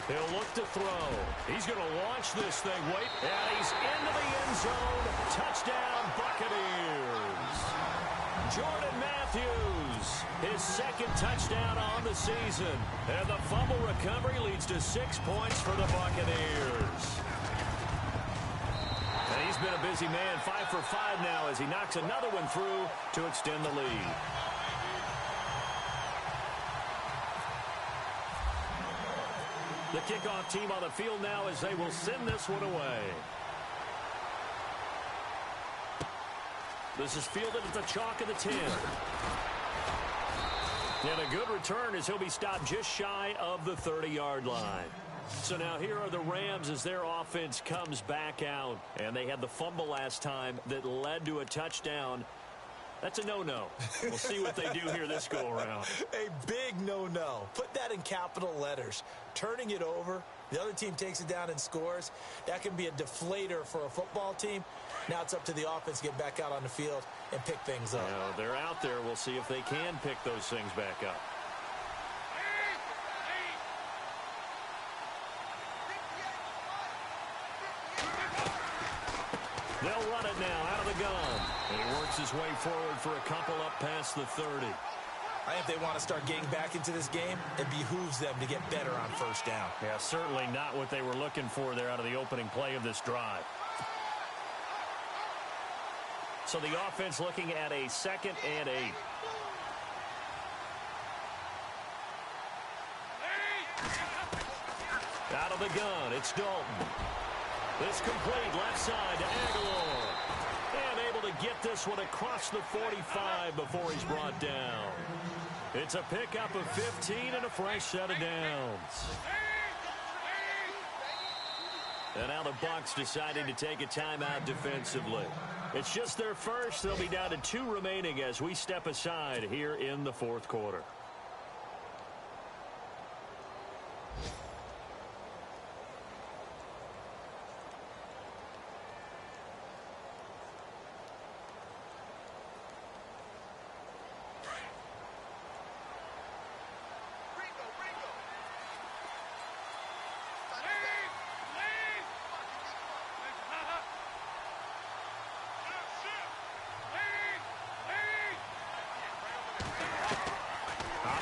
He'll look to throw. He's going to launch this thing. Wait, and he's into the end zone. Touchdown, Buccaneers. Jordan Matthews, his 2nd touchdown on the season. And the fumble recovery leads to 6 points for the Buccaneers. And he's been a busy man, 5 for 5 now as he knocks another one through to extend the lead. The kickoff team on the field now as they will send this one away. This is fielded at the chalk of the 10. And a good return as he'll be stopped just shy of the 30-yard line. So now here are the Rams as their offense comes back out. And they had the fumble last time that led to a touchdown. That's a no-no. We'll see what they do here this go-around. A big no-no. Put that in capital letters. Turning it over, the other team takes it down and scores. That can be a deflator for a football team. Now it's up to the offense to get back out on the field and pick things up. Well, they're out there. We'll see if they can pick those things back up. They'll run it now out of the gun. And he works his way forward for a couple up past the 30. I think if they want to start getting back into this game, it behooves them to get better on first down. Yeah, certainly not what they were looking for there out of the opening play of this drive. So the offense looking at a 2nd and 8. Out of the gun, it's Dalton. This complete left side to Aguilar. And able to get this one across the 45 before he's brought down. It's a pickup of 15 and a fresh set of downs. And now the Bucs deciding to take a timeout defensively. It's just their first. They'll be down to 2 remaining as we step aside here in the fourth quarter.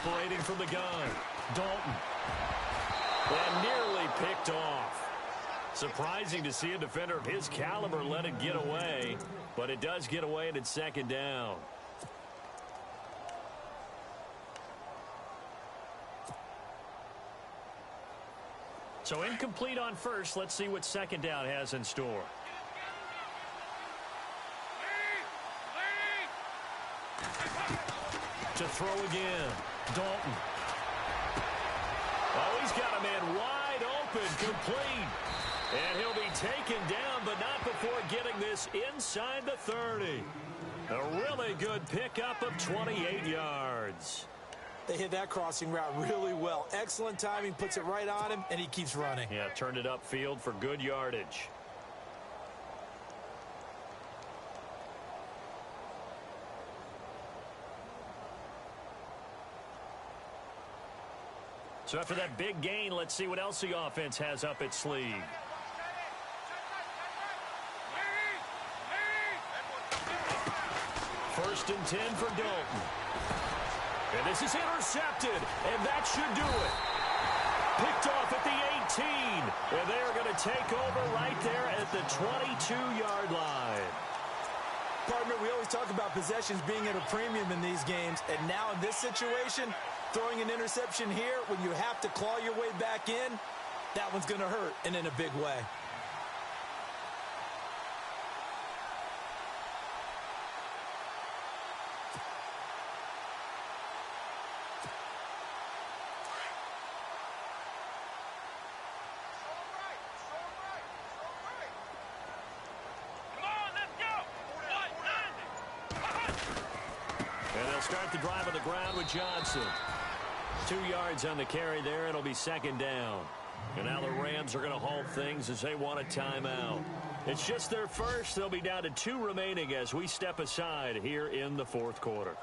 Operating from the gun, Dalton. And nearly picked off. Surprising to see a defender of his caliber let it get away, but it does get away and it's second down. So incomplete on first. Let's see what second down has in store. To throw again, Dalton. Oh, he's got a man wide open, complete. And he'll be taken down, but not before getting this inside the 30. A really good pickup of 28 yards. They hit that crossing route really well. Excellent timing, puts it right on him, and he keeps running. Yeah, turned it upfield for good yardage. So after that big gain, let's see what else the offense has up its sleeve. First and 10 for Dalton. And this is intercepted, and that should do it. Picked off at the 18, and they're going to take over right there at the 22-yard line. Partner, we always talk about possessions being at a premium in these games, and now in this situation, throwing an interception here when you have to claw your way back in, that one's going to hurt, and in a big way. Start the drive on the ground with Johnson. 2 yards on the carry there. It'll be second down. And now the Rams are going to halt things as they want a timeout. It's just their first. They'll be down to 2 remaining as we step aside here in the fourth quarter.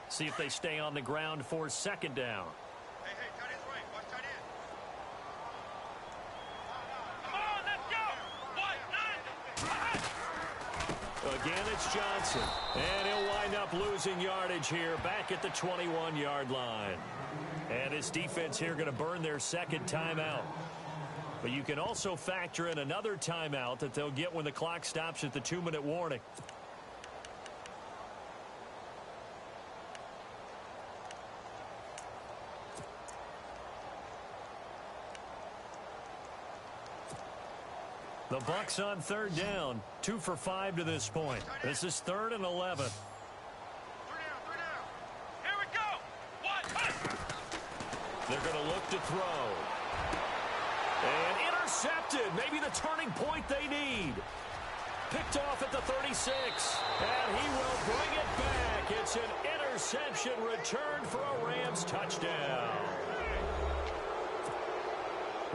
See if they stay on the ground for second down. Hey, tight end's right. Watch tight end. Come on, let's go. Again, it's Johnson. And he'll wind up losing yardage here back at the 21-yard line. And his defense here going to burn their second timeout. But you can also factor in another timeout that they'll get when the clock stops at the 2-minute warning. The Bucs on third down, 2 for 5 to this point. This is 3rd and 11. 3 down. Here we go. They're going to look to throw. And intercepted. Maybe the turning point they need. Picked off at the 36. And he will bring it back. It's an interception returned for a Rams touchdown.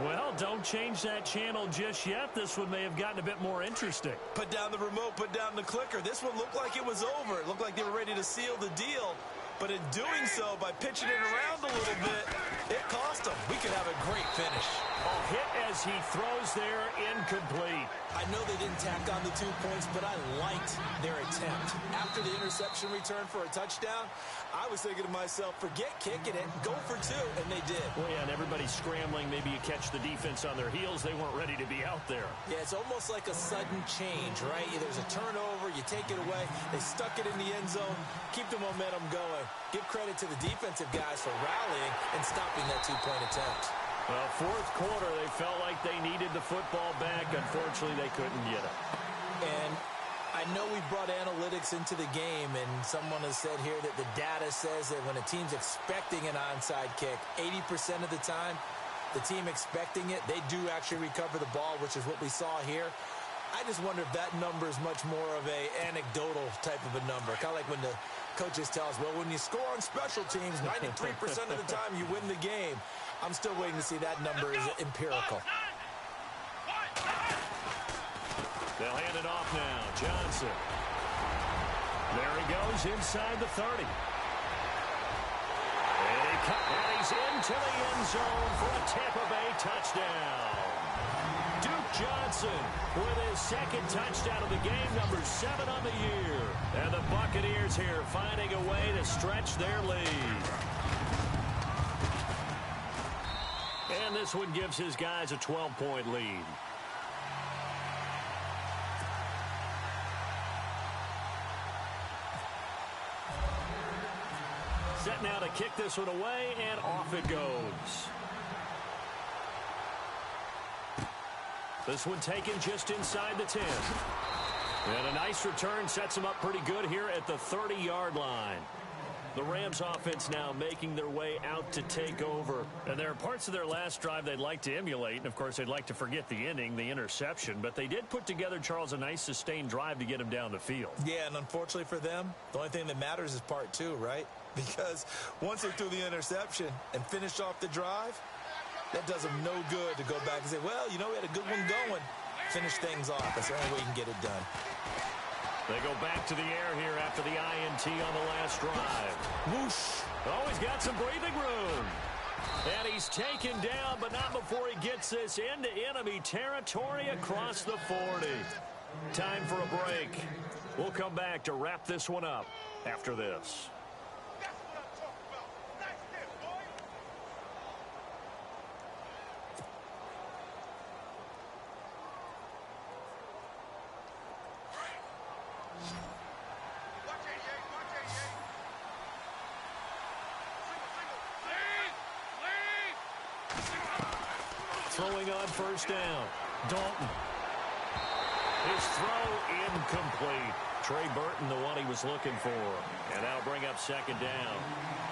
Well, don't change that channel just yet. This one may have gotten a bit more interesting. Put down the remote, put down the clicker. This one looked like it was over. It looked like they were ready to seal the deal. But in doing so, by pitching it around a little bit, it cost them. We could have a great finish. A hit as he throws there, incomplete. I know they didn't tack on the 2 points, but I liked their attempt. After the interception return for a touchdown, I was thinking to myself, forget kicking it, go for 2, and they did. Well, yeah, and everybody's scrambling. Maybe you catch the defense on their heels. They weren't ready to be out there. Yeah, it's almost like a sudden change, right? There's a turnover, you take it away, they stuck it in the end zone, keep the momentum going. Give credit to the defensive guys for rallying and stopping that 2-point attempt. Well, fourth quarter, they felt like they needed the football back. Unfortunately, they couldn't get it. And I know we brought analytics into the game, and someone has said here that the data says that when a team's expecting an onside kick, 80% of the time, the team expecting it, they do actually recover the ball, which is what we saw here. I just wonder if that number is much more of a anecdotal type of a number. Kind of like when the coaches tell us, well, when you score on special teams, 93% of the time you win the game. I'm still waiting to see that number is empirical. They'll hand it off now. Johnson. There he goes inside the 30. And he's into the end zone for a Tampa Bay touchdown. Duke Johnson with his the second touchdown of the game, number 7 on the year. And the Buccaneers here finding a way to stretch their lead. And this one gives his guys a 12-point lead. Set now to kick this one away, and off it goes. This one taken just inside the 10. And a nice return sets them up pretty good here at the 30-yard line. The Rams offense now making their way out to take over. And there are parts of their last drive they'd like to emulate. And, of course, they'd like to forget the inning, the interception. But they did put together, Charles, a nice sustained drive to get him down the field. Yeah, and unfortunately for them, the only thing that matters is part 2, right? Because once they threw the interception and finished off the drive, that does them no good to go back and say, well, you know, we had a good one going. Finish things off. That's the only way you can get it done. They go back to the air here after the INT on the last drive. Whoosh. Oh, he's got some breathing room. And he's taken down, but not before he gets this into enemy territory across the 40. Time for a break. We'll come back to wrap this one up after this. Throwing on first down. Dalton. His throw incomplete. Trey Burton, the one he was looking for. And that'll bring up second down.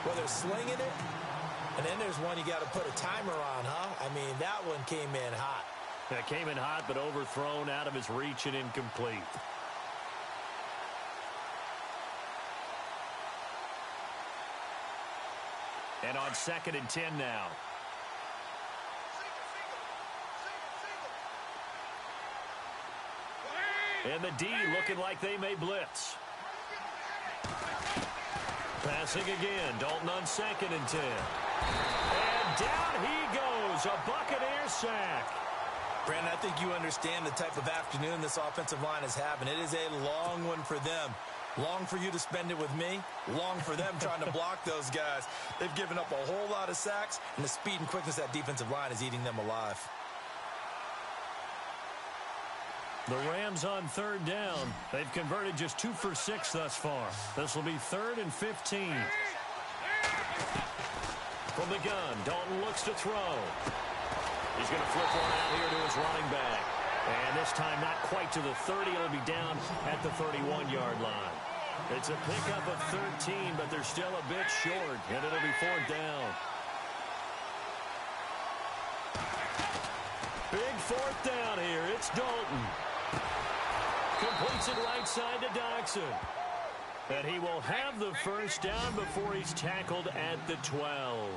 Well, they're slinging it. And then there's one you got to put a timer on, huh? I mean, that one came in hot. That came in hot, but overthrown out of his reach and incomplete. And on 2nd and 10 now. And the D looking like they may blitz. Passing again. Dalton on 2nd and 10. And down he goes. A Buccaneer sack. Brandon, I think you understand the type of afternoon this offensive line is having. It is a long one for them. Long for you to spend it with me. Long for them trying to block those guys. They've given up a whole lot of sacks, and the speed and quickness of that defensive line is eating them alive. The Rams on 3rd down. They've converted just 2 for 6 thus far. This will be 3rd and 15. From the gun, Dalton looks to throw. He's going to flip one out here to his running back. And this time not quite to the 30. It'll be down at the 31-yard line. It's a pickup of 13, but they're still a bit short, and it'll be 4th down. Big 4th down here. It's Dalton. Completes it right side to Dodson. And he will have the first down before he's tackled at the 12.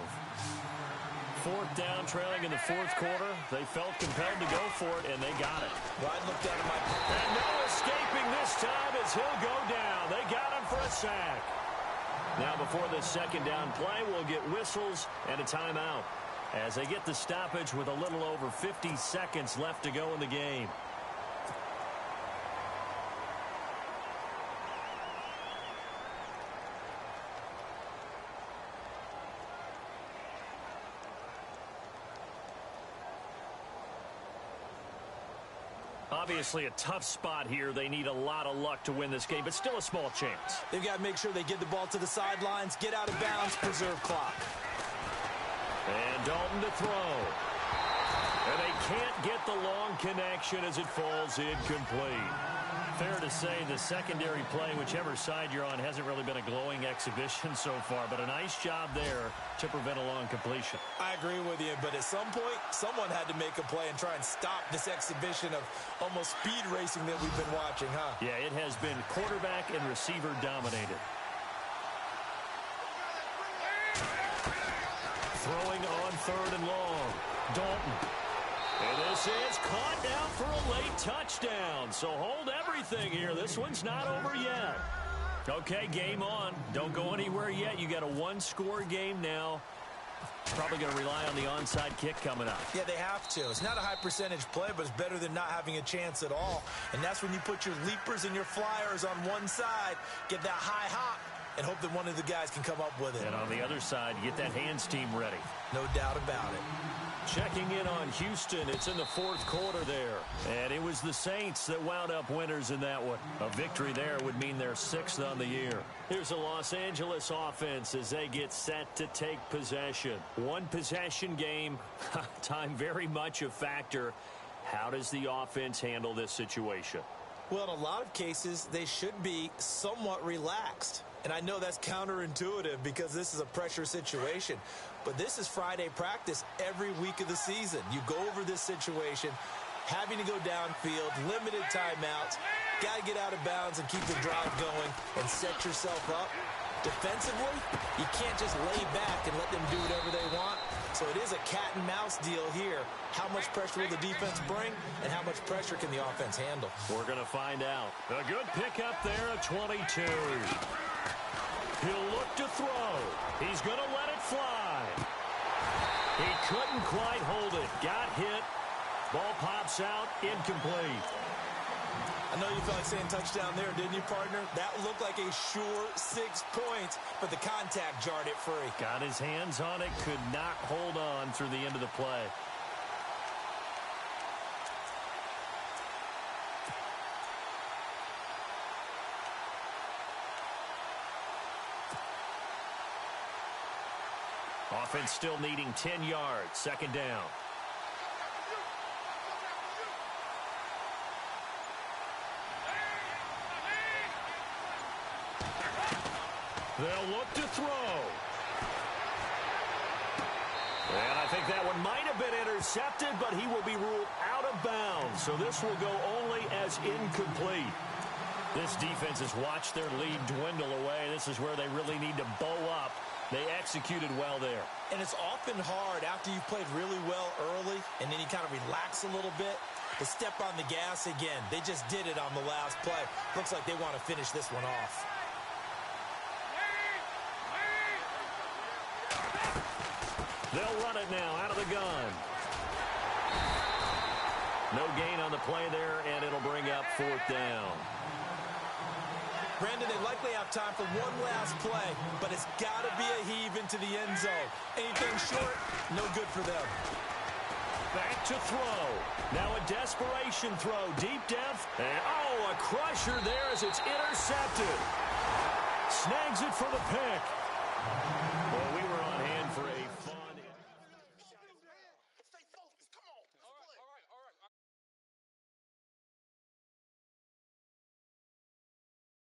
4th down, trailing in the 4th quarter. They felt compelled to go for it, and they got it. Well, I looked at him. And no escaping this time as he'll go down. They got him for a sack. Now before the 2nd down play, we'll get whistles and a timeout as they get the stoppage with a little over 50 seconds left to go in the game. Obviously a tough spot here. They need a lot of luck to win this game, but still a small chance. They've got to make sure they get the ball to the sidelines, get out of bounds, preserve clock. And Dalton to throw. And they can't get the long connection as it falls incomplete. Fair to say the secondary play, whichever side you're on, hasn't really been a glowing exhibition so far, but a nice job there to prevent a long completion. I agree with you, but at some point, someone had to make a play and try and stop this exhibition of almost speed racing that we've been watching, huh? Yeah, it has been quarterback and receiver dominated. Throwing on 3rd and long. Dalton. And this is caught down for a late touchdown. So hold everything here. This one's not over yet. Okay, game on. Don't go anywhere yet. You got a 1-score game now. Probably going to rely on the onside kick coming up. Yeah, they have to. It's not a high percentage play, but it's better than not having a chance at all. And that's when you put your leapers and your flyers on one side, get that high hop, and hope that one of the guys can come up with it. And on the other side, get that hands team ready. No doubt about it. Checking in on Houston, it's in the fourth quarter there. And it was the Saints that wound up winners in that one. A victory there would mean they're 6th on the year. Here's a Los Angeles offense as they get set to take possession. One possession game, time very much a factor. How does the offense handle this situation? Well, in a lot of cases, they should be somewhat relaxed. And I know that's counterintuitive because this is a pressure situation. But this is Friday practice every week of the season. You go over this situation, having to go downfield, limited timeouts, got to get out of bounds and keep the drive going and set yourself up. Defensively, you can't just lay back and let them do whatever they want. So it is a cat and mouse deal here. How much pressure will the defense bring, and how much pressure can the offense handle? We're going to find out. A good pickup there at 22. He'll look to throw. He's going to let it fly. He couldn't quite hold it. Got hit. Ball pops out. Incomplete. I know you felt like saying touchdown there, didn't you, partner? That looked like a sure 6 points, but the contact jarred it free. Got his hands on it. Could not hold on through the end of the play. Offense still needing 10 yards. 2nd down. They'll look to throw. And I think that one might have been intercepted, but he will be ruled out of bounds. So this will go only as incomplete. This defense has watched their lead dwindle away. This is where they really need to bow up. They executed well there. And it's often hard after you've played really well early and then you kind of relax a little bit to step on the gas again. They just did it on the last play. Looks like they want to finish this one off. They'll run it now out of the gun. No gain on the play there, and it'll bring up 4th down. Brandon, they likely have time for one last play, but it's got to be a heave into the end zone. Anything short, no good for them. Back to throw. Now a desperation throw. Deep depth. And, oh, a crusher there as it's intercepted. Snags it for the pick. Well,